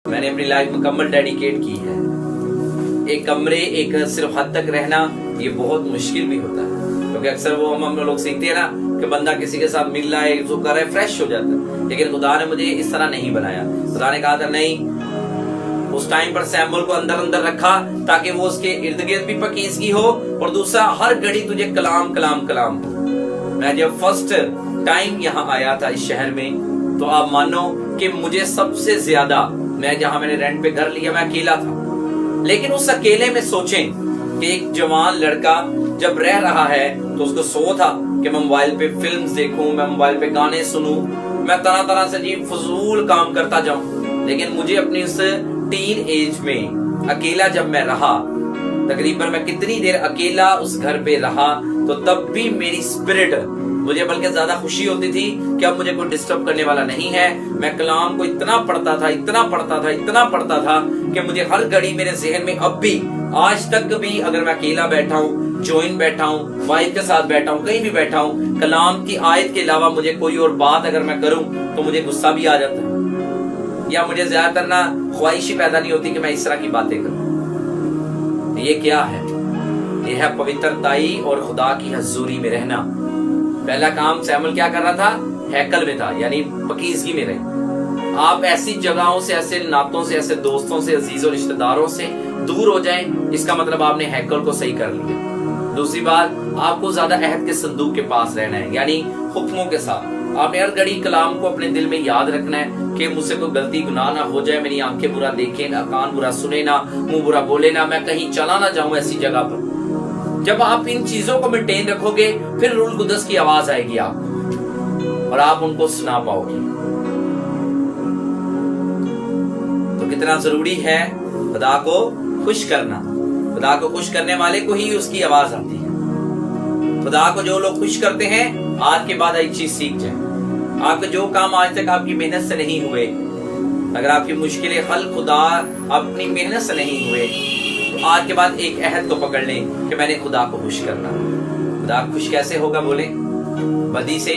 میں نے اپنی لائف مکمل ڈیڈیکیٹ کی ہے. ایک کمرے ایک صرف حد تک رہنا یہ بہت مشکل بھی ہوتا ہے، کیونکہ اکثر وہ ہم لوگ سیکھتے ہیں نا کہ بندہ کسی کے ساتھ مل رہا ہے جو کر رہا ہے فریش ہو جاتا ہے، لیکن خدا نے مجھے اس طرح نہیں بنایا. خدا نے کہا تھا نہیں، اس ٹائم پر سیمول کو اندر رکھا تاکہ وہ اس کے ارد گرد بھی پکیزگی ہو، اور دوسرا ہر گھڑی تجھے کلام کلام کلام ہو. میں جب فرسٹ ٹائم یہاں آیا تھا اس شہر میں، تو آپ مانو کہ مجھے سب سے زیادہ، میں نے رینٹ پہ گھر لیا، میں اکیلا تھا، لیکن اس اکیلے میں سوچیں کہ ایک جوان لڑکا جب رہ رہا ہے تو اس کو سو تھا کہ میں موبائل پہ فلمز دیکھوں، میں موبائل پہ گانے سنوں، میں طرح طرح سے فضول کام کرتا جاؤں. لیکن مجھے اپنی اس ٹین ایج میں اکیلا جب میں رہا، تقریباً میں کتنی دیر اکیلا اس گھر پہ رہا، تو تب بھی میری اسپرٹ مجھے بلکہ زیادہ خوشی ہوتی تھی کہ اب مجھے کوئی ڈسٹرب کرنے والا نہیں ہے. میں کلام کو اتنا پڑھتا تھا کہ مجھے ہر گھڑی میرے ذہن میں اب بھی آج تک بھی اگر میں اکیلا بیٹھا ہوں، جوائن بیٹھا ہوں، وائف کے ساتھ بیٹھا ہوں، کہیں بھی بیٹھا ہوں، کلام کی آیت کے علاوہ مجھے کوئی اور بات اگر میں کروں تو مجھے غصہ بھی آ جاتا ہے، یا مجھے زیادہ تر نہ خواہش ہی پیدا نہیں ہوتی کہ میں اس طرح کی باتیں کروں. یہ کیا ہے؟ یہ ہے پوترتائی اور خدا کی حضوری میں رہنا. پہلا کام سیمول کیا کر رہا تھا؟ ہیکل میں تھا، یعنی پکیزگی میں رہے. آپ ایسی جگہوں سے، ایسے نعتوں سے، ایسے دوستوں سے، عزیز و رشتہ داروں سے دور ہو جائیں، اس کا مطلب آپ نے ہیکل کو صحیح کر لیا. دوسری بات، آپ کو زیادہ عہد کے صندوق کے پاس رہنا ہے، یعنی حکموں کے ساتھ. آپ نے ہر گھڑی کلام کو اپنے دل میں یاد رکھنا ہے کہ مجھ سے کوئی غلطی گناہ نہ ہو جائے، میری آنکھیں برا دیکھیں نہ، کان برا سنے نہ، منہ برا بولے نہ، میں کہیں چلا نہ جاؤں ایسی جگہ پر. جب آپ ان چیزوں کو مینٹین رکھو گے، پھر روح القدس کی آواز آئے گی آپ کو، اور آپ ان کو سنا پاؤ گے. تو کتنا ضروری ہے خدا کو خوش کرنا. خدا کو خوش کرنے والے کو ہی اس کی آواز آتی ہے. خدا کو جو لوگ خوش کرتے ہیں، آج کے بعد ایک چیز سیکھ جائیں. آپ کے جو کام آج تک آپ کی محنت سے نہیں ہوئے، اگر آپ کی مشکلیں حل خدا اپنی محنت سے نہیں ہوئے، تو آج کے بعد ایک عہد کو پکڑ لیں کہ میں نے خدا کو خوش کرنا. خدا خوش کیسے ہوگا؟ بولیں. بدی سے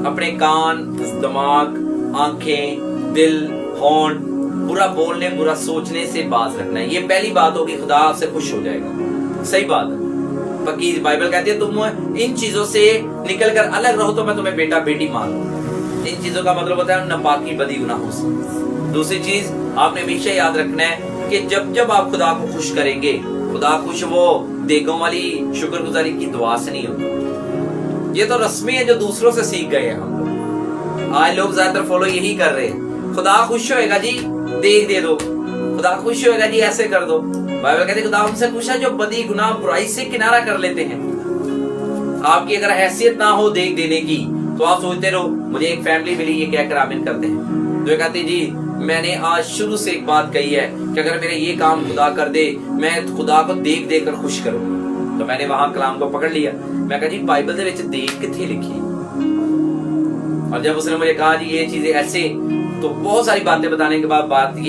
اپنے کان، دماغ، آنکھیں، دل، ہونٹ، برا بولنے، برا سوچنے سے باز رکھنا ہے. یہ پہلی بات ہوگی، خدا آپ سے خوش ہو جائے گا. صحیح بات ہے. پکی بائبل کہتی ہے تم ان چیزوں سے نکل کر الگ رہو تو میں تمہیں بیٹا بیٹی مان لوں. ان چیزوں کا مطلب ہوتا ہے ناپاکی، بدی، گناہوں سے. دوسری چیز آپ نے ہمیشہ یاد رکھنا ہے کہ جب آپ خدا کو خوش کریں گے، خدا خوش وہ دیگوں والی شکر گزاری کی دعا سے نہیں ہوتی. یہ تو رسمیں ہیں جو دوسروں سے سیکھ گئے ہیں ہم لوگ. آج لوگ زیادہ تر فالو یہی کر رہے ہیں. خدا خوش ہوئے گا جی دیگ دے دو، خدا خوش ہوئے گا جی ایسے کر دو. بائبل کہتے ہیں خدا ہم سے خوش ہے جو بدی، گناہ، برائی سے کنارہ کر لیتے ہیں. آپ کی اگر حیثیت نہ ہو دیگ دینے کی تو آپ سوچتے رہو. مجھے ایک فیملی ملی، یہ کہہ کر آمین کرتے ہیں، جو کہتے جی میں نے آج شروع سے ایک بات کہی ہے کہ اگر میرے یہ کام خدا کر دے، میں خدا کو دیگ دے کر خوش کروں. تو میں نے وہاں کلام کو پکڑ لیا. میں کہا جی بائبل دے وچ دیگ کتھے لکھی؟ اور جب اس نے مجھے کہا جی یہ چیزیں ایسے، تو بہت ساری باتیں بتانے کے بعد بات یہ